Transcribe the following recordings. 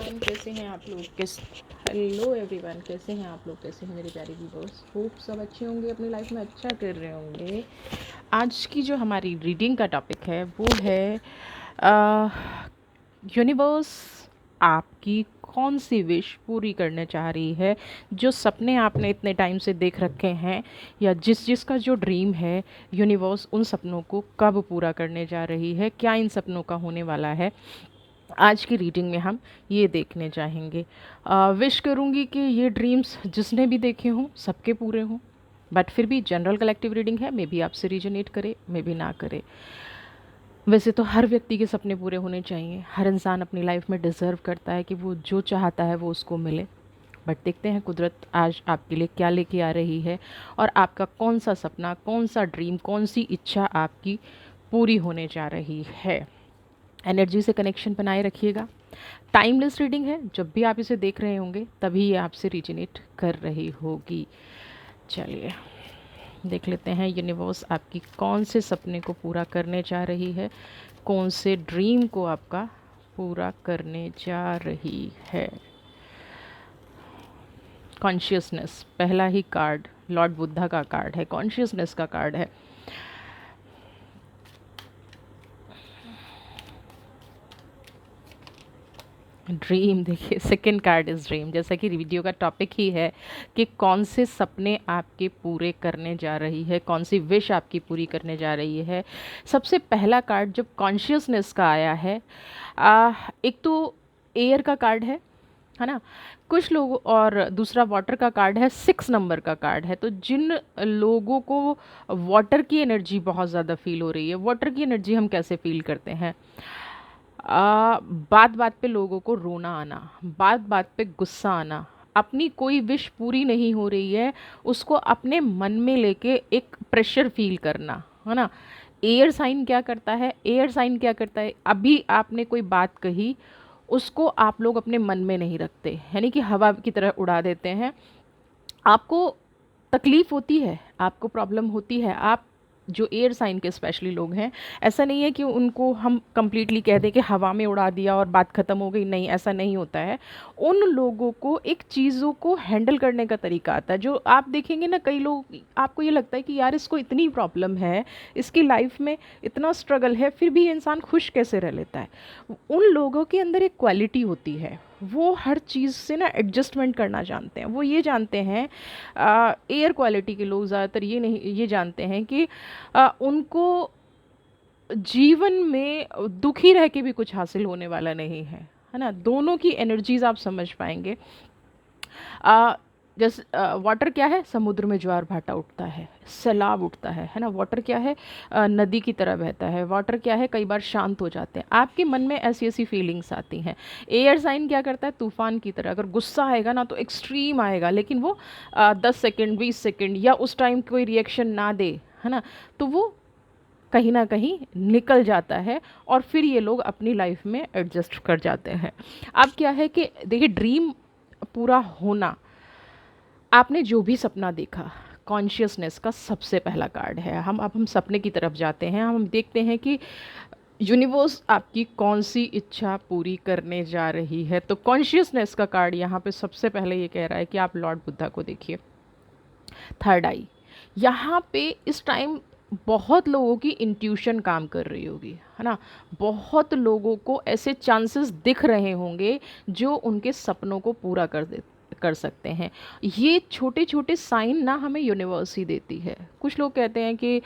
Everyone, कैसे हैं आप लोग? हेलो एवरीवन, कैसे हैं आप लोग? कैसे हैं मेरे प्यारे व्यूअर्स? होप सब अच्छे होंगे, अपनी लाइफ में अच्छा कर रहे होंगे। आज की जो हमारी रीडिंग का टॉपिक है वो है यूनिवर्स आपकी कौन सी विश पूरी करने चाह रही है। जो सपने आपने इतने टाइम से देख रखे हैं या जिसका जो ड्रीम है, यूनिवर्स उन सपनों को कब पूरा करने जा रही है, क्या इन सपनों का होने वाला है। आज की रीडिंग में हम ये देखने चाहेंगे। विश करूँगी कि ये ड्रीम्स जिसने भी देखे हों सबके पूरे हों, बट फिर भी जनरल कलेक्टिव रीडिंग है, मे बी आपसे रीजनेट करे, मे बी ना करे। वैसे तो हर व्यक्ति के सपने पूरे होने चाहिए, हर इंसान अपनी लाइफ में डिज़र्व करता है कि वो जो चाहता है वो उसको मिले। बट देखते हैं कुदरत आज आपके लिए क्या लेके आ रही है और आपका कौन सा सपना, कौन सा ड्रीम, कौन सी इच्छा आपकी पूरी होने जा रही है। एनर्जी से कनेक्शन बनाए रखिएगा। टाइमलेस रीडिंग है, जब भी आप इसे देख रहे होंगे तभी ये आपसे रिजनेट कर रही होगी। चलिए देख लेते हैं यूनिवर्स आपकी कौन से सपने को पूरा करने जा रही है, कौन से ड्रीम को आपका पूरा करने जा रही है। कॉन्शियसनेस, पहला ही कार्ड लॉर्ड बुद्धा का कार्ड है, कॉन्शियसनेस का कार्ड है। ड्रीम, देखिए सेकंड कार्ड इज़ ड्रीम। जैसा कि वीडियो का टॉपिक ही है कि कौन से सपने आपके पूरे करने जा रही है, कौन सी विश आपकी पूरी करने जा रही है। सबसे पहला कार्ड जब कॉन्शियसनेस का आया है, एक तो एयर का कार्ड है ना, कुछ लोग, और दूसरा वाटर का कार्ड है, 6 नंबर का कार्ड है। तो जिन लोगों को वाटर की एनर्जी बहुत ज़्यादा फील हो रही है, वाटर की एनर्जी हम कैसे फील करते हैं, बात बात पे लोगों को रोना आना, बात बात पे गुस्सा आना, अपनी कोई विश पूरी नहीं हो रही है उसको अपने मन में लेके एक प्रेशर फील करना, है ना। एयर साइन क्या करता है, एयर साइन क्या करता है, अभी आपने कोई बात कही उसको आप लोग अपने मन में नहीं रखते, यानी कि हवा की तरह उड़ा देते हैं। आपको तकलीफ़ होती है, आपको प्रॉब्लम होती है, आप जो एयर साइन के स्पेशली लोग हैं, ऐसा नहीं है कि उनको हम कंप्लीटली कह दें कि हवा में उड़ा दिया और बात ख़त्म हो गई, नहीं, ऐसा नहीं होता है। उन लोगों को एक चीज़ों को हैंडल करने का तरीका आता है। जो आप देखेंगे ना, कई लोग, आपको ये लगता है कि यार इसको इतनी प्रॉब्लम है, इसकी लाइफ में इतना स्ट्रगल है, फिर भी ये इंसान खुश कैसे रह लेता है। उन लोगों के अंदर एक क्वालिटी होती है, वो हर चीज़ से ना एडजस्टमेंट करना जानते हैं। वो ये जानते हैं, एयर क्वालिटी के लोग ज़्यादातर ये जानते हैं कि उनको जीवन में दुखी रह के भी कुछ हासिल होने वाला नहीं है ना। दोनों की एनर्जीज आप समझ पाएंगे। जैसे वाटर क्या है, समुद्र में ज्वार भाटा उठता है, सैलाब उठता है ना। वाटर क्या है, नदी की तरह बहता है। वाटर क्या है, कई बार शांत हो जाते हैं। आपके मन में ऐसी ऐसी फीलिंग्स आती हैं। एयर साइन क्या करता है, तूफान की तरह, अगर गुस्सा आएगा ना तो एक्सट्रीम आएगा, लेकिन वो 10 सेकेंड 20 सेकेंड या उस टाइम कोई रिएक्शन ना दे, है ना, तो वो कहीं ना कहीं निकल जाता है और फिर ये लोग अपनी लाइफ में एडजस्ट कर जाते हैं। अब क्या है कि देखिए, ड्रीम पूरा होना, आपने जो भी सपना देखा, कॉन्शियसनेस का सबसे पहला कार्ड है। हम सपने की तरफ जाते हैं, हम देखते हैं कि यूनिवर्स आपकी कौन सी इच्छा पूरी करने जा रही है। तो कॉन्शियसनेस का कार्ड यहाँ पे सबसे पहले ये कह रहा है कि आप लॉर्ड बुद्धा को देखिए, थर्ड आई। यहाँ पे इस टाइम बहुत लोगों की इंट्यूशन काम कर रही होगी, है ना। बहुत लोगों को ऐसे चांसेस दिख रहे होंगे जो उनके सपनों को पूरा कर सकते हैं। ये छोटे छोटे साइन ना हमें यूनिवर्स ही देती है। कुछ लोग कहते हैं कि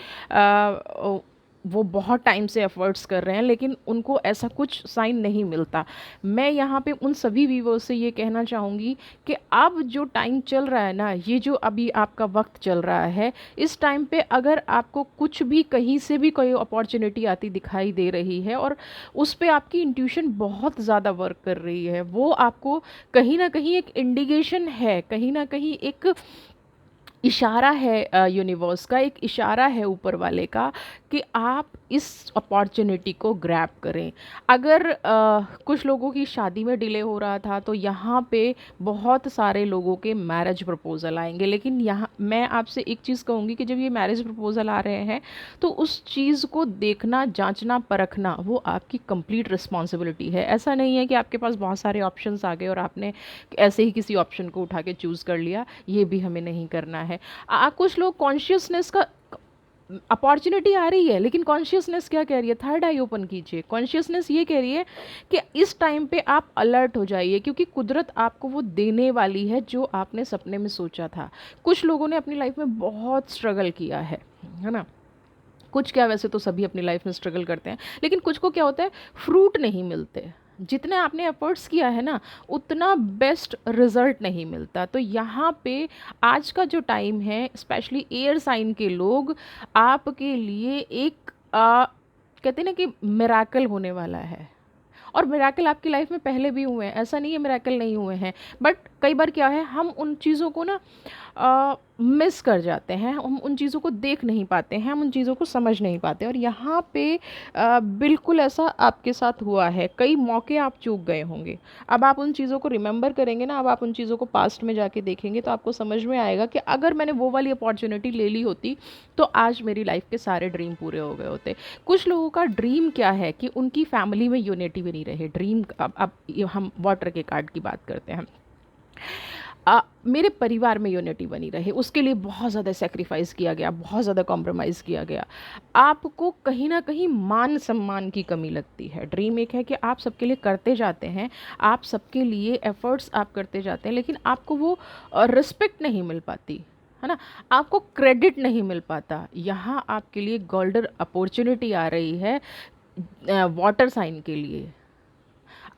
वो बहुत टाइम से एफर्ट्स कर रहे हैं लेकिन उनको ऐसा कुछ साइन नहीं मिलता। मैं यहाँ पे उन सभी व्यूवर्स से ये कहना चाहूँगी कि अब जो टाइम चल रहा है ना, ये जो अभी आपका वक्त चल रहा है, इस टाइम पे अगर आपको कुछ भी कहीं से भी कोई अपॉर्चुनिटी आती दिखाई दे रही है और उस पे आपकी इंट्यूशन बहुत ज़्यादा वर्क कर रही है, वो आपको कहीं ना कहीं एक इंडिकेशन है, कहीं ना कहीं एक इशारा है यूनिवर्स का, एक इशारा है ऊपर वाले का कि आप इस अपॉर्चुनिटी को ग्रैब करें। अगर कुछ लोगों की शादी में डिले हो रहा था तो यहाँ पे बहुत सारे लोगों के मैरिज प्रपोज़ल आएंगे, लेकिन यहाँ मैं आपसे एक चीज़ कहूँगी कि जब ये मैरिज प्रपोज़ल आ रहे हैं तो उस चीज़ को देखना, जांचना, परखना वो आपकी कंप्लीट रिस्पॉन्सिबिलिटी है। ऐसा नहीं है कि आपके पास बहुत सारे ऑप्शंस आ गए और आपने ऐसे ही किसी ऑप्शन को उठा के चूज़ कर लिया, ये भी हमें नहीं करना है। कुछ लोग कॉन्शियसनेस का, अपॉर्चुनिटी आ रही है लेकिन कॉन्शियसनेस क्या कह रही है, थर्ड आई ओपन कीजिए। कॉन्शियसनेस ये कह रही है कि इस टाइम पे आप अलर्ट हो जाइए, क्योंकि कुदरत आपको वो देने वाली है जो आपने सपने में सोचा था। कुछ लोगों ने अपनी लाइफ में बहुत स्ट्रगल किया है ना। कुछ क्या, वैसे तो सभी अपनी लाइफ में स्ट्रगल करते हैं, लेकिन कुछ को क्या होता है, फ्रूट नहीं मिलते। जितने आपने एफर्ट्स किया है ना उतना बेस्ट रिजल्ट नहीं मिलता। तो यहाँ पे आज का जो टाइम है, स्पेशली एयर साइन के लोग, आपके लिए एक कहते हैं ना कि मिराकल होने वाला है। और मिराकल आपकी लाइफ में पहले भी हुए हैं, ऐसा नहीं है मिराकल नहीं हुए हैं, बट कई बार क्या है, हम उन चीज़ों को ना मिस कर जाते हैं, हम उन चीज़ों को देख नहीं पाते हैं, हम उन चीज़ों को समझ नहीं पाते। और यहाँ पे बिल्कुल ऐसा आपके साथ हुआ है, कई मौके आप चूक गए होंगे। अब आप उन चीज़ों को रिमेंबर करेंगे ना, अब आप उन चीज़ों को पास्ट में जाके देखेंगे तो आपको समझ में आएगा कि अगर मैंने वो वाली अपॉर्चुनिटी ले ली होती तो आज मेरी लाइफ के सारे ड्रीम पूरे हो गए होते। कुछ लोगों का ड्रीम क्या है कि उनकी फैमिली में यूनिटी भी नहीं रहे। ड्रीम, अब हम वाटर के कार्ड की बात करते हैं। मेरे परिवार में यूनिटी बनी रहे, उसके लिए बहुत ज़्यादा सेक्रीफाइस किया गया, बहुत ज़्यादा कॉम्प्रोमाइज़ किया गया। आपको कहीं ना कहीं मान सम्मान की कमी लगती है। ड्रीम एक है कि आप सबके लिए करते जाते हैं, आप सबके लिए एफर्ट्स आप करते जाते हैं, लेकिन आपको वो रिस्पेक्ट नहीं मिल पाती है ना, आपको क्रेडिट नहीं मिल पाता। यहाँ आपके लिए गोल्डन अपॉर्चुनिटी आ रही है वाटर साइन के लिए।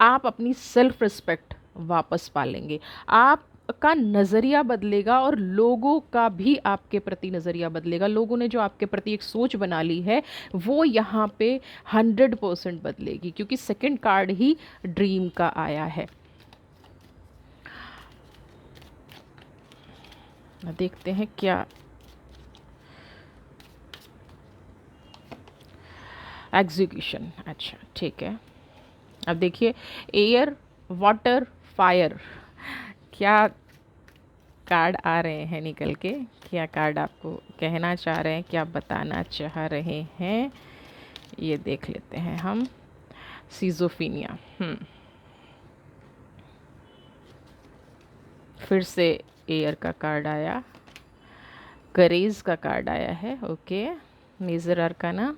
आप अपनी सेल्फ रिस्पेक्ट वापस पालेंगे, आप का नज़रिया बदलेगा और लोगों का भी आपके प्रति नज़रिया बदलेगा। लोगों ने जो आपके प्रति एक सोच बना ली है वो यहाँ पे 100% बदलेगी, क्योंकि सेकंड कार्ड ही ड्रीम का आया है। देखते हैं क्या एग्जीक्यूशन। अच्छा ठीक है, अब देखिए एयर, वाटर, फायर, क्या कार्ड आ रहे हैं निकल के, क्या कार्ड आपको कहना चाह रहे हैं, क्या बताना चाह रहे हैं, ये देख लेते हैं हम। सीजोफीनिया, फिर से एयर का कार्ड आया, करेज का कार्ड आया है, ओके, मेजर अरकाना,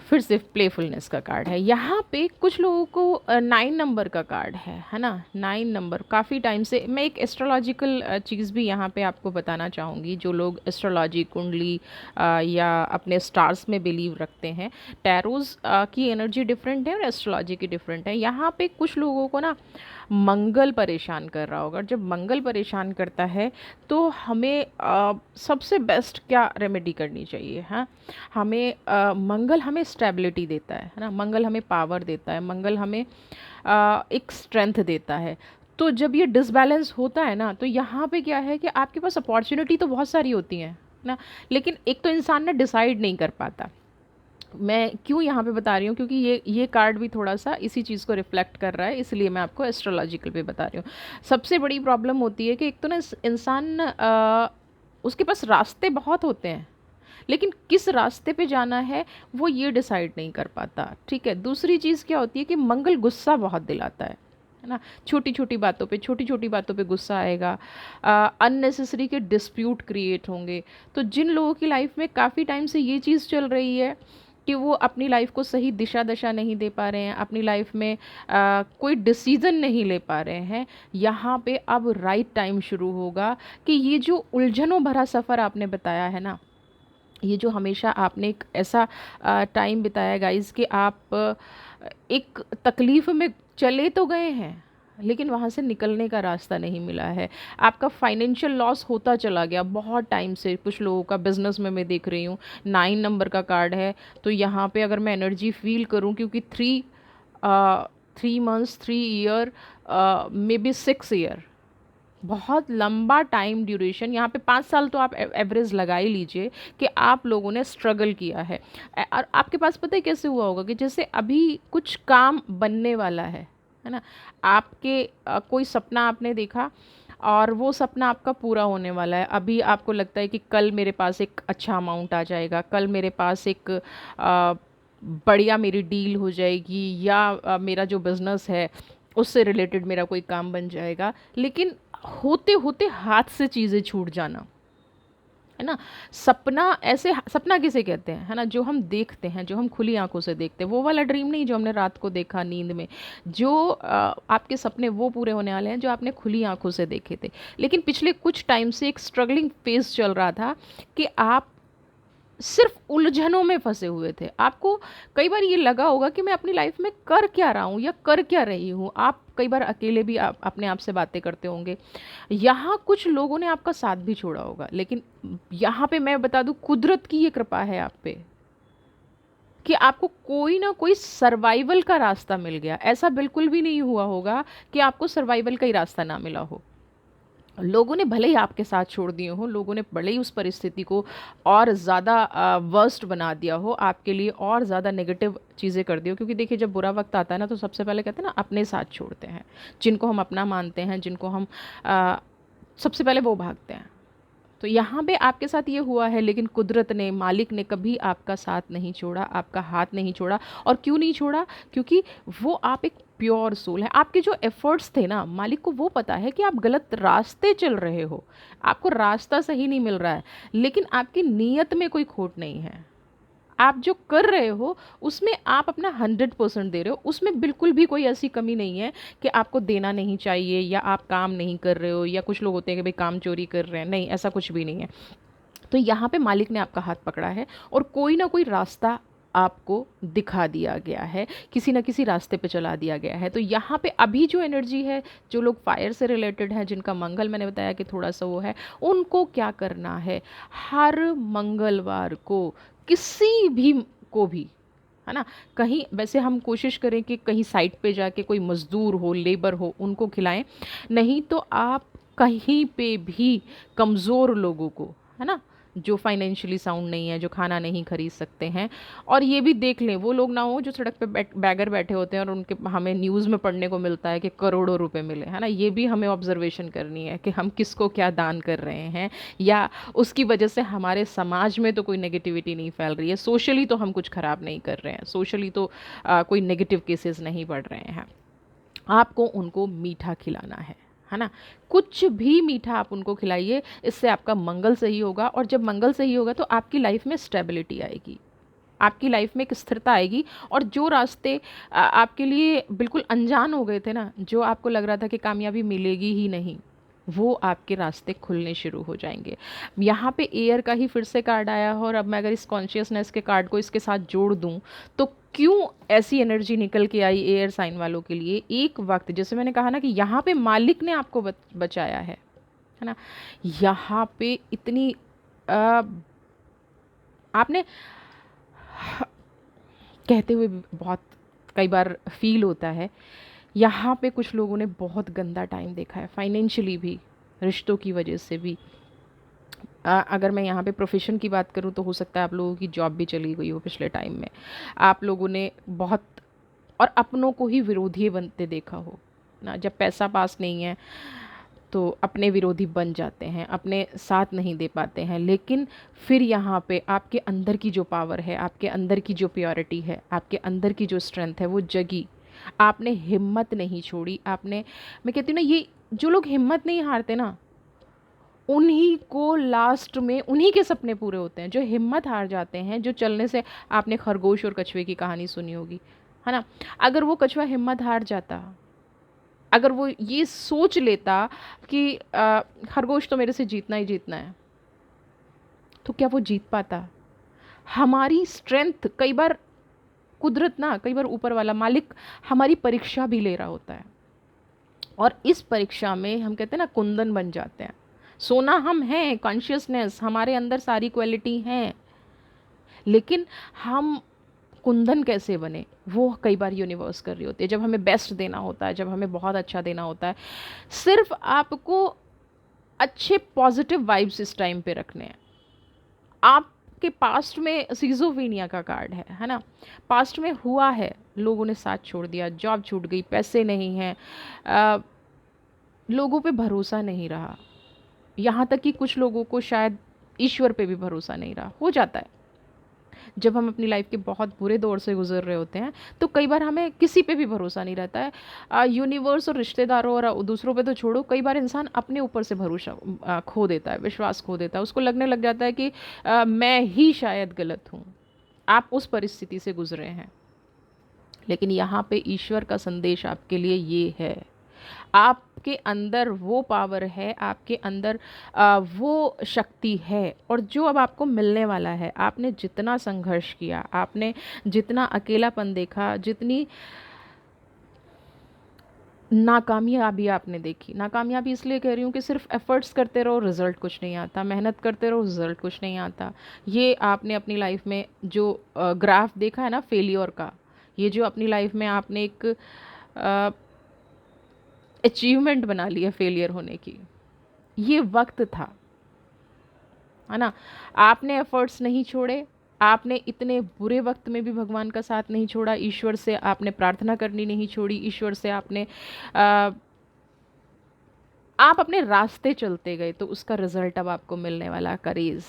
फिर से प्लेफुलनेस का कार्ड है। यहाँ पे कुछ लोगों को 9 नंबर का कार्ड है ना। 9 नंबर काफ़ी टाइम से, मैं एक एस्ट्रोलॉजिकल चीज़ भी यहाँ पे आपको बताना चाहूँगी। जो लोग एस्ट्रोलॉजी, कुंडली या अपने स्टार्स में बिलीव रखते हैं, टैरोज़ की एनर्जी डिफरेंट है और एस्ट्रोलॉजी की डिफरेंट है। यहाँ पे कुछ लोगों को ना मंगल परेशान कर रहा होगा। जब मंगल परेशान करता है तो हमें सबसे बेस्ट क्या रेमेडी करनी चाहिए, हाँ, हमें मंगल हमें स्टेबिलिटी देता है ना, मंगल हमें पावर देता है, मंगल हमें एक स्ट्रेंथ देता है। तो जब ये डिसबैलेंस होता है ना, तो यहाँ पे क्या है कि आपके पास अपॉर्चुनिटी तो बहुत सारी होती हैं ना, लेकिन एक तो इंसान ना डिसाइड नहीं कर पाता। मैं क्यों यहाँ पे बता रही हूँ, क्योंकि ये कार्ड भी थोड़ा सा इसी चीज़ को रिफ्लेक्ट कर रहा है, इसलिए मैं आपको एस्ट्रोलॉजिकल पे बता रही हूँ। सबसे बड़ी प्रॉब्लम होती है कि एक तो ना इंसान उसके पास रास्ते बहुत होते हैं, लेकिन किस रास्ते पे जाना है वो ये डिसाइड नहीं कर पाता। ठीक है, दूसरी चीज़ क्या होती है कि मंगल गुस्सा बहुत दिलाता है ना। छोटी छोटी बातों पे गुस्सा आएगा, अननेसेसरी के डिस्प्यूट क्रिएट होंगे। तो जिन लोगों की लाइफ में काफ़ी टाइम से ये चीज़ चल रही है कि वो अपनी लाइफ को सही दिशा दशा नहीं दे पा रहे हैं, अपनी लाइफ में कोई डिसीज़न नहीं ले पा रहे हैं, यहाँ पे अब राइट टाइम शुरू होगा कि ये जो उलझनों भरा सफ़र आपने बताया है ना, ये जो हमेशा आपने एक ऐसा टाइम बिताया गाइज़ कि आप एक तकलीफ़ में चले तो गए हैं, लेकिन वहाँ से निकलने का रास्ता नहीं मिला है। आपका फाइनेंशियल लॉस होता चला गया बहुत टाइम से। कुछ लोगों का बिज़नेस में मैं देख रही हूँ 9 नंबर का कार्ड है, तो यहाँ पे अगर मैं एनर्जी फ़ील करूँ, क्योंकि 3 months, 3 year, may be 6 year, बहुत लंबा टाइम ड्यूरेशन, यहाँ पे 5 साल तो आप एवरेज लगा ही लीजिए कि आप लोगों ने स्ट्रगल किया है। और आपके पास पता है कैसे हुआ होगा कि जैसे अभी कुछ काम बनने वाला है ना, आपके कोई सपना आपने देखा और वो सपना आपका पूरा होने वाला है। अभी आपको लगता है कि कल मेरे पास एक अच्छा अमाउंट आ जाएगा, कल मेरे पास एक बढ़िया मेरी डील हो जाएगी, या मेरा जो बिज़नेस है उससे रिलेटेड मेरा कोई काम बन जाएगा, लेकिन होते होते हाथ से चीज़ें छूट जाना, है ना। सपना, ऐसे सपना किसे कहते हैं, है ना, जो हम देखते हैं, जो हम खुली आंखों से देखते हैं, वो वाला ड्रीम नहीं जो हमने रात को देखा नींद में। जो आपके सपने वो पूरे होने वाले हैं जो आपने खुली आंखों से देखे थे। लेकिन पिछले कुछ टाइम से एक स्ट्रगलिंग फेज चल रहा था कि आप सिर्फ उलझनों में फंसे हुए थे। आपको कई बार ये लगा होगा कि मैं अपनी लाइफ में कर क्या रहा हूँ या कर क्या रही हूँ। आप कई बार अकेले भी अपने आप से बातें करते होंगे। यहाँ कुछ लोगों ने आपका साथ भी छोड़ा होगा, लेकिन यहाँ पे मैं बता दूँ, कुदरत की ये कृपा है आप पे कि आपको कोई ना कोई सर्वाइवल का रास्ता मिल गया। ऐसा बिल्कुल भी नहीं हुआ होगा कि आपको सर्वाइवल का ही रास्ता ना मिला हो। लोगों ने भले ही आपके साथ छोड़ दिए हों, लोगों ने भले ही उस परिस्थिति को और ज़्यादा वर्स्ट बना दिया हो, आपके लिए और ज़्यादा नेगेटिव चीज़ें कर दी हो। क्योंकि देखिए, जब बुरा वक्त आता है ना, तो सबसे पहले कहते हैं ना, अपने साथ छोड़ते हैं, जिनको हम अपना मानते हैं, जिनको हम आ, सबसे पहले वो भागते हैं। तो यहाँ पे आपके साथ ये हुआ है, लेकिन कुदरत ने, मालिक ने कभी आपका साथ नहीं छोड़ा, आपका हाथ नहीं छोड़ा। और क्यों नहीं छोड़ा? क्योंकि वो आप एक प्योर सोल है। आपके जो एफर्ट्स थे ना, मालिक को वो पता है कि आप गलत रास्ते चल रहे हो, आपको रास्ता सही नहीं मिल रहा है, लेकिन आपकी नीयत में कोई खोट नहीं है। आप जो कर रहे हो उसमें आप अपना 100% दे रहे हो, उसमें बिल्कुल भी कोई ऐसी कमी नहीं है कि आपको देना नहीं चाहिए या आप काम नहीं कर रहे हो, या कुछ लोग होते हैं कि भाई काम चोरी कर रहे हैं। नहीं, ऐसा कुछ भी नहीं है। तो यहाँ पे मालिक ने आपका हाथ पकड़ा है और कोई ना कोई रास्ता आपको दिखा दिया गया है, किसी ना किसी रास्ते पे चला दिया गया है। तो यहाँ पे अभी जो एनर्जी है, जो लोग फायर से रिलेटेड हैं, जिनका मंगल मैंने बताया कि थोड़ा सा वो है, उनको क्या करना है, हर मंगलवार को किसी भी को भी, है ना, कहीं, वैसे हम कोशिश करें कि कहीं साइट पे जाके कोई मज़दूर हो, लेबर हो, उनको खिलाएं। नहीं तो आप कहीं पे भी कमज़ोर लोगों को, है ना, जो फाइनेंशियली साउंड नहीं है, जो खाना नहीं खरीद सकते हैं, और ये भी देख लें वो लोग ना हो जो सड़क पे बैगर बैठे होते हैं और उनके, हमें न्यूज़ में पढ़ने को मिलता है कि करोड़ों रुपए मिले, है ना। ये भी हमें ऑब्जर्वेशन करनी है कि हम किसको क्या दान कर रहे हैं, या उसकी वजह से हमारे समाज में तो कोई नेगेटिविटी नहीं फैल रही है, सोशली तो हम कुछ ख़राब नहीं कर रहे हैं, सोशली तो कोई नेगेटिव केसेस नहीं बढ़ रहे हैं। आपको उनको मीठा खिलाना है ना। कुछ भी मीठा आप उनको खिलाइए, इससे आपका मंगल सही होगा, और जब मंगल सही होगा तो आपकी लाइफ में स्टेबिलिटी आएगी, आपकी लाइफ में एक स्थिरता आएगी। और जो रास्ते आपके लिए बिल्कुल अनजान हो गए थे ना, जो आपको लग रहा था कि कामयाबी मिलेगी ही नहीं, वो आपके रास्ते खुलने शुरू हो जाएंगे। यहाँ पे एयर का ही फिर से कार्ड आया है, और अब मैं अगर इस कॉन्शियसनेस के कार्ड को इसके साथ जोड़ दूँ, तो क्यों ऐसी एनर्जी निकल के आई एयर साइन वालों के लिए। एक वक्त, जैसे मैंने कहा ना कि यहाँ पे मालिक ने आपको बचाया है ना। यहाँ पे इतनी आ, आपने कहते हुए भी बहुत कई बार फील होता है, यहाँ पे कुछ लोगों ने बहुत गंदा टाइम देखा है, फाइनेंशियली भी, रिश्तों की वजह से भी। अगर मैं यहाँ पे प्रोफेशन की बात करूँ तो हो सकता है आप लोगों की जॉब भी चली गई हो पिछले टाइम में। आप लोगों ने बहुत, और अपनों को ही विरोधी बनते देखा हो ना। जब पैसा पास नहीं है तो अपने विरोधी बन जाते हैं, अपने साथ नहीं दे पाते हैं। लेकिन फिर यहाँ पे आपके अंदर की जो पावर है, आपके अंदर की जो प्योरिटी है, आपके अंदर की जो स्ट्रेंथ है, वो जगी। आपने हिम्मत नहीं छोड़ी। आपने, मैं कहती हूँ ना, ये जो लोग हिम्मत नहीं हारते ना, उन्हीं को लास्ट में उन्हीं के सपने पूरे होते हैं। जो हिम्मत हार जाते हैं, जो चलने से, आपने खरगोश और कछुए की कहानी सुनी होगी, है ना। अगर वो कछुआ हिम्मत हार जाता, अगर वो ये सोच लेता कि खरगोश तो मेरे से जीतना ही जीतना है, तो क्या वो जीत पाता? हमारी स्ट्रेंथ, कई बार कुदरत ना, कई बार ऊपर वाला मालिक हमारी परीक्षा भी ले रहा होता है। और इस परीक्षा में हम कहते हैं ना कुंदन बन जाते हैं। सोना हम हैं, कॉन्शियसनेस हमारे अंदर सारी क्वालिटी हैं, लेकिन हम कुंदन कैसे बने वो कई बार यूनिवर्स कर रही होती है। जब हमें बेस्ट देना होता है, जब हमें बहुत अच्छा देना होता है, सिर्फ आपको अच्छे पॉजिटिव वाइब्स इस टाइम पे रखने हैं। आपके पास्ट में सिजोफेनिया का कार्ड है ना, पास्ट में हुआ है, लोगों ने साथ छोड़ दिया, जॉब छूट गई, पैसे नहीं हैं, लोगों पे भरोसा नहीं रहा, यहाँ तक कि कुछ लोगों को शायद ईश्वर पे भी भरोसा नहीं रहा। हो जाता है जब हम अपनी लाइफ के बहुत बुरे दौर से गुजर रहे होते हैं, तो कई बार हमें किसी पे भी भरोसा नहीं रहता है। यूनिवर्स और रिश्तेदारों और दूसरों पे तो छोड़ो, कई बार इंसान अपने ऊपर से भरोसा खो देता है, विश्वास खो देता है। उसको लगने लग जाता है कि मैं ही शायद गलत हूँ। आप उस परिस्थिति से गुजरे हैं, लेकिन यहाँ पे ईश्वर का संदेश आपके लिए ये है, आपके अंदर वो पावर है, आपके अंदर वो शक्ति है, और जो अब आपको मिलने वाला है। आपने जितना संघर्ष किया, आपने जितना अकेलापन देखा, जितनी नाकामयाबी आपने देखी, नाकामयाबी इसलिए कह रही हूँ कि सिर्फ एफर्ट्स करते रहो, रिज़ल्ट कुछ नहीं आता, मेहनत करते रहो, रिज़ल्ट कुछ नहीं आता। ये आपने अपनी लाइफ में जो ग्राफ देखा है ना फेलियर का, ये जो अपनी लाइफ में आपने एक अचीवमेंट बना लिया फेलियर होने की, ये वक्त था, है ना। आपने एफर्ट्स नहीं छोड़े, आपने इतने बुरे वक्त में भी भगवान का साथ नहीं छोड़ा, ईश्वर से आपने प्रार्थना करनी नहीं छोड़ी, ईश्वर से आपने आप अपने रास्ते चलते गए, तो उसका रिजल्ट अब आपको मिलने वाला करेज।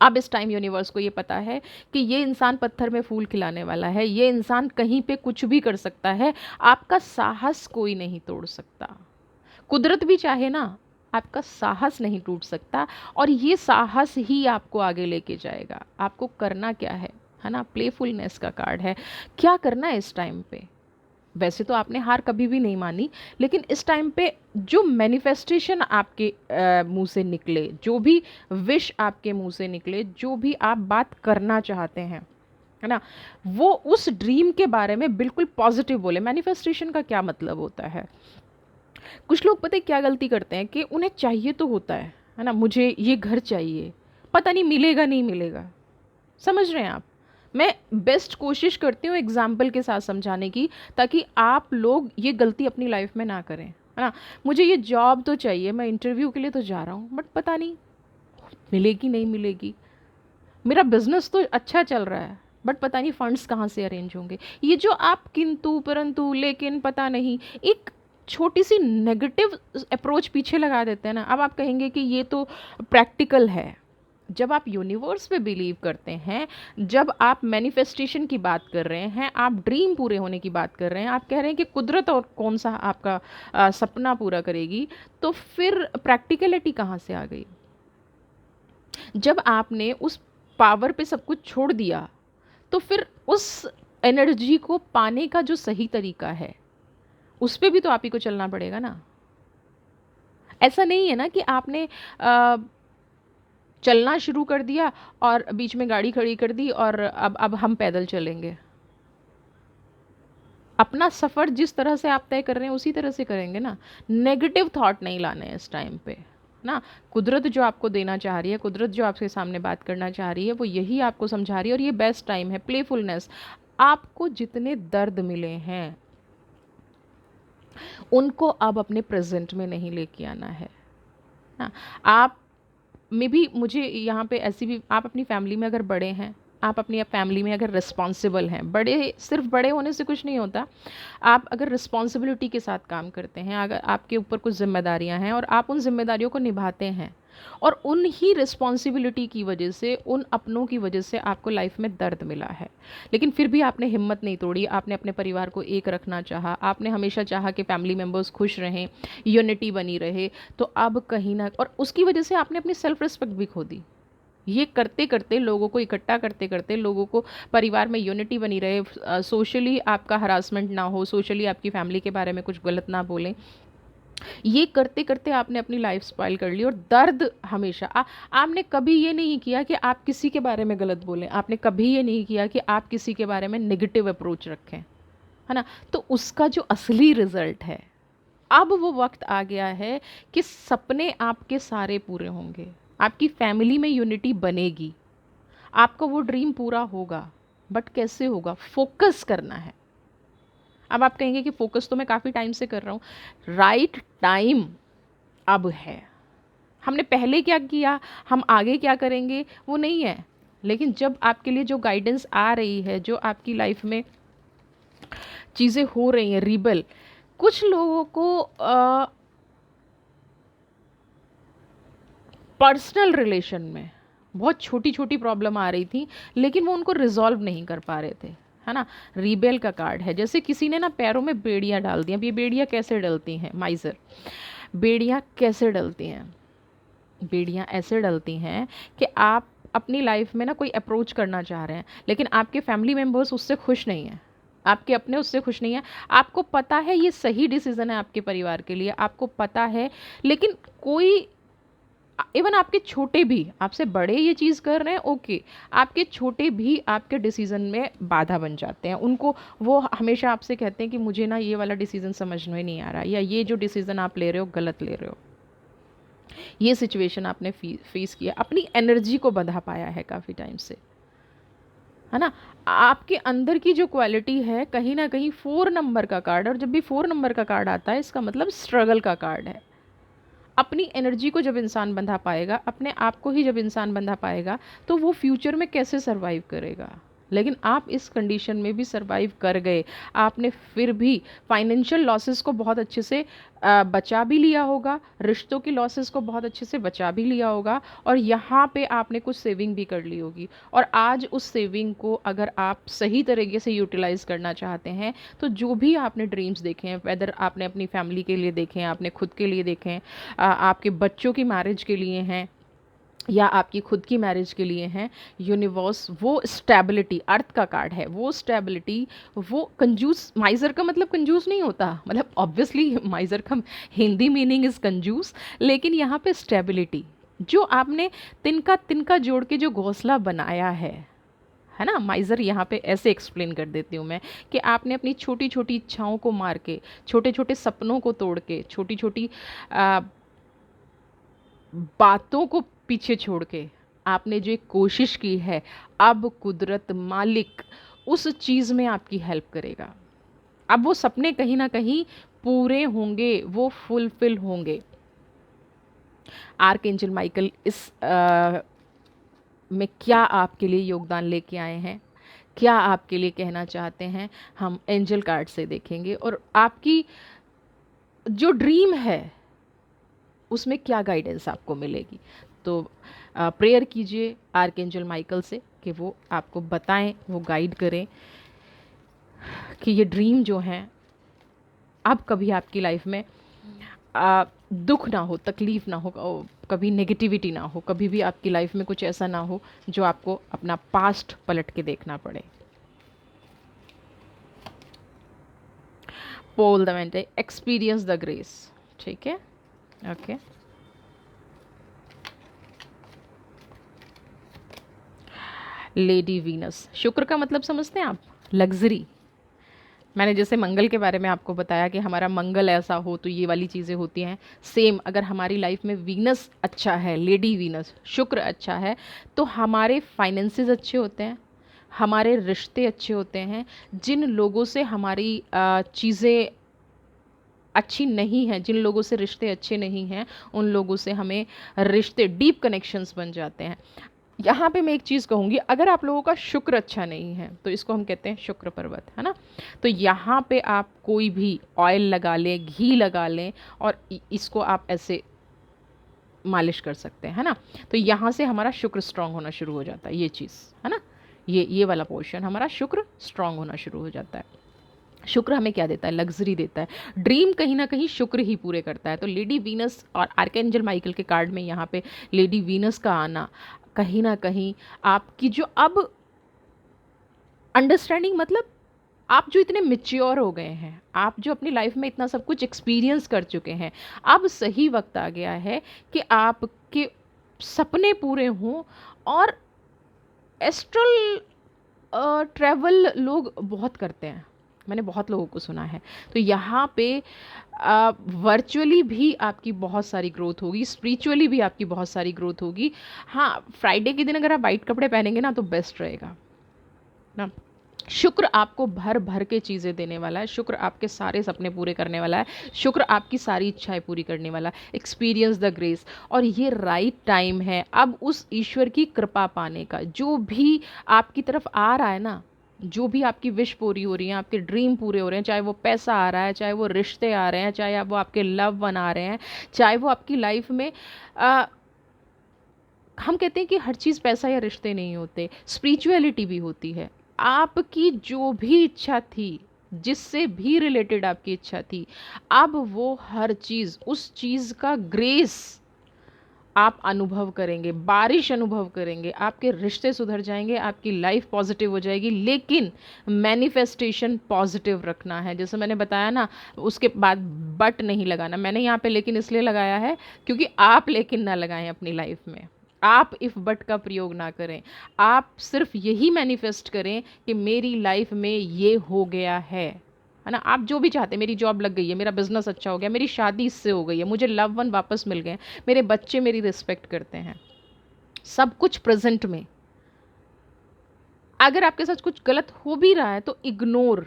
अब इस टाइम यूनिवर्स को ये पता है कि ये इंसान पत्थर में फूल खिलाने वाला है, ये इंसान कहीं पे कुछ भी कर सकता है, आपका साहस कोई नहीं तोड़ सकता। कुदरत भी चाहे ना, आपका साहस नहीं टूट सकता, और ये साहस ही आपको आगे लेके जाएगा। आपको करना क्या है ना, प्लेफुलनेस का कार्ड है। क्या करना है इस टाइम पे? वैसे तो आपने हार कभी भी नहीं मानी, लेकिन इस टाइम पे जो मैनिफेस्टेशन आपके मुंह से निकले, जो भी विश आपके मुंह से निकले, जो भी आप बात करना चाहते हैं, है ना, वो उस ड्रीम के बारे में बिल्कुल पॉजिटिव बोले। मैनिफेस्टेशन का क्या मतलब होता है? कुछ लोग पता है क्या गलती करते हैं कि उन्हें चाहिए तो होता है ना, मुझे ये घर चाहिए, पता नहीं मिलेगा नहीं मिलेगा। समझ रहे हैं आप? मैं बेस्ट कोशिश करती हूँ एग्जाम्पल के साथ समझाने की, ताकि आप लोग ये गलती अपनी लाइफ में ना करें, है ना। मुझे ये जॉब तो चाहिए, मैं इंटरव्यू के लिए तो जा रहा हूँ, बट पता नहीं मिलेगी नहीं मिलेगी। मेरा बिजनेस तो अच्छा चल रहा है, बट पता नहीं फंड्स कहाँ से अरेंज होंगे। ये जो आप किंतु परंतु लेकिन पता नहीं, एक छोटी सी नेगेटिव अप्रोच पीछे लगा देते हैं ना। अब आप कहेंगे कि ये तो प्रैक्टिकल है। जब आप यूनिवर्स पे बिलीव करते हैं, जब आप मैनिफेस्टेशन की बात कर रहे हैं, आप ड्रीम पूरे होने की बात कर रहे हैं, आप कह रहे हैं कि कुदरत और कौन सा आपका सपना पूरा करेगी, तो फिर प्रैक्टिकलिटी कहाँ से आ गई? जब आपने उस पावर पे सब कुछ छोड़ दिया, तो फिर उस एनर्जी को पाने का जो सही तरीका है, उस पे भी तो आप ही को चलना पड़ेगा ना। ऐसा नहीं है ना कि आपने चलना शुरू कर दिया और बीच में गाड़ी खड़ी कर दी और अब हम पैदल चलेंगे। अपना सफ़र जिस तरह से आप तय कर रहे हैं उसी तरह से करेंगे ना। नेगेटिव थॉट नहीं लाने हैं इस टाइम पे ना। कुदरत जो आपको देना चाह रही है, कुदरत जो आपके सामने बात करना चाह रही है, वो यही आपको समझा रही है, और ये बेस्ट टाइम है। प्लेफुलनेस। आपको जितने दर्द मिले हैं उनको अब अपने प्रेजेंट में नहीं लेके आना है ना। आप में भी, मुझे यहाँ पे ऐसी भी, आप अपनी फैमिली में अगर बड़े हैं, आप अपनी फैमिली में अगर रिस्पॉन्सिबल हैं, बड़े सिर्फ बड़े होने से कुछ नहीं होता। आप अगर रिस्पॉन्सिबिलिटी के साथ काम करते हैं, अगर आपके ऊपर कुछ जिम्मेदारियां हैं और आप उन जिम्मेदारियों को निभाते हैं, और उन ही रिस्पॉन्सिबिलिटी की वजह से, उन अपनों की वजह से आपको लाइफ में दर्द मिला है, लेकिन फिर भी आपने हिम्मत नहीं तोड़ी। आपने अपने परिवार को एक रखना चाहा, आपने हमेशा चाहा कि फैमिली मेम्बर्स खुश रहें, यूनिटी बनी रहे। तो अब कहीं ना, और उसकी वजह से आपने अपनी सेल्फ रिस्पेक्ट भी खो दी। ये करते करते, लोगों को इकट्ठा करते करते, लोगों को, परिवार में यूनिटी बनी रहे, सोशली आपका हरासमेंट ना हो, सोशली आपकी फैमिली के बारे में कुछ गलत ना बोलें, ये करते करते आपने अपनी लाइफ स्पॉइल कर ली। और दर्द हमेशा आपने कभी ये नहीं किया कि आप किसी के बारे में गलत बोलें, आपने कभी ये नहीं किया कि आप किसी के बारे में नेगेटिव अप्रोच रखें, है ना। तो उसका जो असली रिजल्ट है अब वो वक्त आ गया है कि सपने आपके सारे पूरे होंगे, आपकी फैमिली में यूनिटी बनेगी, आपका वो ड्रीम पूरा होगा। बट कैसे होगा? फोकस करना है। अब आप कहेंगे कि फोकस तो मैं काफ़ी टाइम से कर रहा हूँ। राइट टाइम अब है। हमने पहले क्या किया, हम आगे क्या करेंगे, वो नहीं है। लेकिन जब आपके लिए जो गाइडेंस आ रही है, जो आपकी लाइफ में चीज़ें हो रही हैं, रिबल, कुछ लोगों को पर्सनल रिलेशन में बहुत छोटी छोटी प्रॉब्लम आ रही थी, लेकिन वो उनको रिजॉल्व नहीं कर पा रहे थे, है ना। रिबेल का कार्ड है। जैसे किसी ने ना पैरों में बेड़ियाँ डाल दी। अब ये बेड़ियाँ कैसे डलती हैं? माइज़र, बेड़ियाँ कैसे डलती हैं? बेड़ियाँ ऐसे डलती हैं कि आप अपनी लाइफ में ना कोई अप्रोच करना चाह रहे हैं, लेकिन आपके फैमिली मेम्बर्स उससे खुश नहीं हैं, आपके अपने उससे खुश नहीं हैं। आपको पता है ये सही डिसीज़न है आपके परिवार के लिए, आपको पता है, लेकिन कोई, इवन आपके छोटे भी, आपसे बड़े ये चीज़ कर रहे हैं, ओके, आपके छोटे भी आपके डिसीज़न में बाधा बन जाते हैं। उनको, वो हमेशा आपसे कहते हैं कि मुझे ना ये वाला डिसीज़न समझ में नहीं आ रहा, या ये जो डिसीज़न आप ले रहे हो गलत ले रहे हो। ये सिचुएशन आपने फेस किया, अपनी एनर्जी को बंधा पाया है काफ़ी टाइम से, है ना। आपके अंदर की जो क्वालिटी है, कहीं ना कहीं 4 नंबर का कार्ड, और जब भी 4 नंबर का कार्ड आता है इसका मतलब स्ट्रगल का कार्ड है। अपनी एनर्जी को जब इंसान बंधा पाएगा, अपने आप को ही जब इंसान बंधा पाएगा, तो वो फ्यूचर में कैसे सरवाइव करेगा। लेकिन आप इस कंडीशन में भी सरवाइव कर गए। आपने फिर भी फाइनेंशियल लॉसेस को बहुत अच्छे से बचा भी लिया होगा, रिश्तों की लॉसेस को बहुत अच्छे से बचा भी लिया होगा, और यहाँ पे आपने कुछ सेविंग भी कर ली होगी। और आज उस सेविंग को अगर आप सही तरीके से यूटिलाइज़ करना चाहते हैं, तो जो भी आपने ड्रीम्स देखे हैं, वेदर आपने अपनी फैमिली के लिए देखे हैं, आपने खुद के लिए देखे हैं, आपके बच्चों की मैरिज के लिए हैं, या आपकी खुद की मैरिज के लिए हैं, यूनिवर्स वो स्टेबिलिटी, अर्थ का कार्ड है, वो स्टेबिलिटी, वो कंजूस, माइज़र का मतलब कंजूस नहीं होता, मतलब ऑब्वियसली माइज़र का हिंदी मीनिंग इज़ कंजूस, लेकिन यहाँ पे स्टेबिलिटी, जो आपने तिनका तिनका जोड़ के जो घोंसला बनाया है ना। माइज़र यहाँ पे ऐसे एक्सप्लेन कर देती हूँ मैं, कि आपने अपनी छोटी छोटी इच्छाओं को मार के, छोटे छोटे सपनों को तोड़ के, छोटी छोटी बातों को पीछे छोड़ के आपने जो एक कोशिश की है, अब कुदरत मालिक उस चीज़ में आपकी हेल्प करेगा। अब वो सपने कहीं ना कहीं पूरे होंगे, वो फुलफिल होंगे। आर्कएंजल माइकल इस में क्या आपके लिए योगदान लेके आए हैं, क्या आपके लिए कहना चाहते हैं, हम एंजल कार्ड से देखेंगे, और आपकी जो ड्रीम है उसमें क्या गाइडेंस आपको मिलेगी। तो प्रेयर कीजिए आर्कएंजल माइकल से कि वो आपको बताएं, वो गाइड करें कि ये ड्रीम जो हैं, अब कभी आपकी लाइफ में दुख ना हो, तकलीफ़ ना हो, कभी नेगेटिविटी ना हो, कभी भी आपकी लाइफ में कुछ ऐसा ना हो जो आपको अपना पास्ट पलट के देखना पड़े। पोल द मेंटे, एक्सपीरियंस द ग्रेस, ठीक है, ओके। लेडी वीनस, शुक्र का मतलब समझते हैं आप? लग्जरी। मैंने जैसे मंगल के बारे में आपको बताया कि हमारा मंगल ऐसा हो तो ये वाली चीज़ें होती हैं, सेम अगर हमारी लाइफ में वीनस अच्छा है, लेडी वीनस, शुक्र अच्छा है, तो हमारे फाइनेंसेस अच्छे होते हैं, हमारे रिश्ते अच्छे होते हैं। जिन लोगों से हमारी चीज़ें अच्छी नहीं हैं, जिन लोगों से रिश्ते अच्छे नहीं हैं, उन लोगों से हमें रिश्ते, डीप कनेक्शंस बन जाते हैं। यहाँ पे मैं एक चीज़ कहूँगी, अगर आप लोगों का शुक्र अच्छा नहीं है तो इसको हम कहते हैं शुक्र पर्वत, है ना। तो यहाँ पे आप कोई भी ऑयल लगा लें, घी लगा लें, और इसको आप ऐसे मालिश कर सकते हैं, है ना। तो यहाँ से हमारा शुक्र स्ट्रांग होना शुरू हो जाता है, ये चीज़, है ना। ये वाला पोर्शन हमारा शुक्र स्ट्रांग होना शुरू हो जाता है। शुक्र हमें क्या देता है? लग्जरी देता है। ड्रीम कहीं ना कहीं शुक्र ही पूरे करता है। तो लेडी वीनस और आर्कएंजल माइकल के कार्ड में यहाँ पे लेडी वीनस का आना, कहीं ना कहीं आपकी जो अब अंडरस्टैंडिंग, मतलब आप जो इतने मेच्योर हो गए हैं, आप जो अपनी लाइफ में इतना सब कुछ एक्सपीरियंस कर चुके हैं, अब सही वक्त आ गया है कि आपके सपने पूरे हों। और एस्ट्रल ट्रैवल लोग बहुत करते हैं, मैंने बहुत लोगों को सुना है। तो यहाँ पे वर्चुअली भी आपकी बहुत सारी ग्रोथ होगी, स्पिरिचुअली भी आपकी बहुत सारी ग्रोथ होगी। हाँ, फ्राइडे के दिन अगर आप वाइट कपड़े पहनेंगे ना तो बेस्ट रहेगा ना। शुक्र आपको भर भर के चीज़ें देने वाला है, शुक्र आपके सारे सपने पूरे करने वाला है, शुक्र आपकी सारी इच्छाएं पूरी करने वाला है। एक्सपीरियंस द ग्रेस, और ये राइट टाइम है अब उस ईश्वर की कृपा पाने का। जो भी आपकी तरफ आ रहा है ना, जो भी आपकी विश पूरी हो रही है, आपके ड्रीम पूरे हो रहे हैं, चाहे वो पैसा आ रहा है, चाहे वो रिश्ते आ रहे हैं, चाहे वो आपके लव वन आ रहे हैं, चाहे वो आपकी लाइफ में हम कहते हैं कि हर चीज़ पैसा या रिश्ते नहीं होते, स्पिरिचुअलिटी भी होती है। आपकी जो भी इच्छा थी, जिससे भी रिलेटेड आपकी इच्छा थी, अब वो हर चीज़, उस चीज़ का ग्रेस आप अनुभव करेंगे, बारिश अनुभव करेंगे, आपके रिश्ते सुधर जाएंगे, आपकी लाइफ पॉजिटिव हो जाएगी। लेकिन मैनिफेस्टेशन पॉजिटिव रखना है, जैसे मैंने बताया ना, उसके बाद बट नहीं लगाना। मैंने यहाँ पे लेकिन इसलिए लगाया है क्योंकि आप लेकिन ना लगाएं अपनी लाइफ में, आप इफ़ बट का प्रयोग ना करें। आप सिर्फ यही मैनिफेस्ट करें कि मेरी लाइफ में ये हो गया है ना। आप जो भी चाहते हैं, मेरी जॉब लग गई है, मेरा बिजनेस अच्छा हो गया, मेरी शादी इससे हो गई है, मुझे लव वन वापस मिल गए, मेरे बच्चे मेरी रिस्पेक्ट करते हैं, सब कुछ प्रेजेंट में। अगर आपके साथ कुछ गलत हो भी रहा है तो इग्नोर,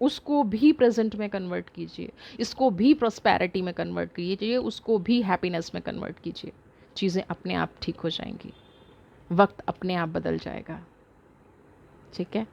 उसको भी प्रेजेंट में कन्वर्ट कीजिए, इसको भी प्रॉस्पेरिटी में कन्वर्ट कीजिए, उसको भी हैप्पीनेस में कन्वर्ट कीजिए। चीज़ें अपने आप ठीक हो जाएंगी, वक्त अपने आप बदल जाएगा। ठीक है,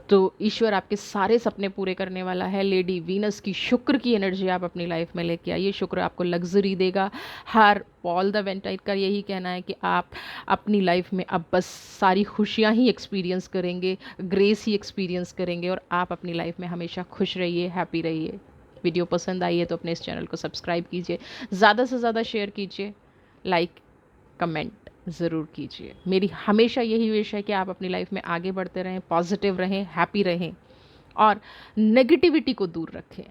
तो ईश्वर आपके सारे सपने पूरे करने वाला है। लेडी वीनस की, शुक्र की एनर्जी आप अपनी लाइफ में लेके आइए। शुक्र आपको लग्जरी देगा। हर पॉल द वेंटाइट का यही कहना है कि आप अपनी लाइफ में अब बस सारी खुशियाँ ही एक्सपीरियंस करेंगे, ग्रेस ही एक्सपीरियंस करेंगे, और आप अपनी लाइफ में हमेशा खुश रहिए, हैप्पी रहिए। वीडियो पसंद आई है तो अपने इस चैनल को सब्सक्राइब कीजिए, ज़्यादा से ज़्यादा शेयर कीजिए, लाइक कमेंट ज़रूर कीजिए। मेरी हमेशा यही विश है कि आप अपनी लाइफ में आगे बढ़ते रहें, पॉजिटिव रहें, हैप्पी रहें, और नेगेटिविटी को दूर रखें।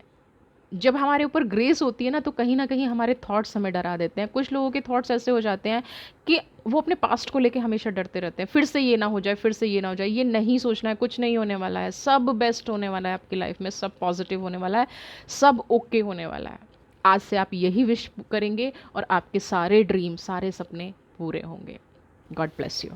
जब हमारे ऊपर ग्रेस होती है ना, तो कहीं ना कहीं हमारे थॉट्स हमें डरा देते हैं। कुछ लोगों के थॉट्स ऐसे हो जाते हैं कि वो अपने पास्ट को लेके हमेशा डरते रहते हैं, फिर से ये ना हो जाए, फिर से ये ना हो जाए। ये नहीं सोचना है, कुछ नहीं होने वाला है, सब बेस्ट होने वाला है आपकी लाइफ में, सब पॉजिटिव होने वाला है, सब ओके होने वाला है। आज से आप यही विश करेंगे और आपके सारे ड्रीम, सारे सपने पूरे होंगे। God bless you.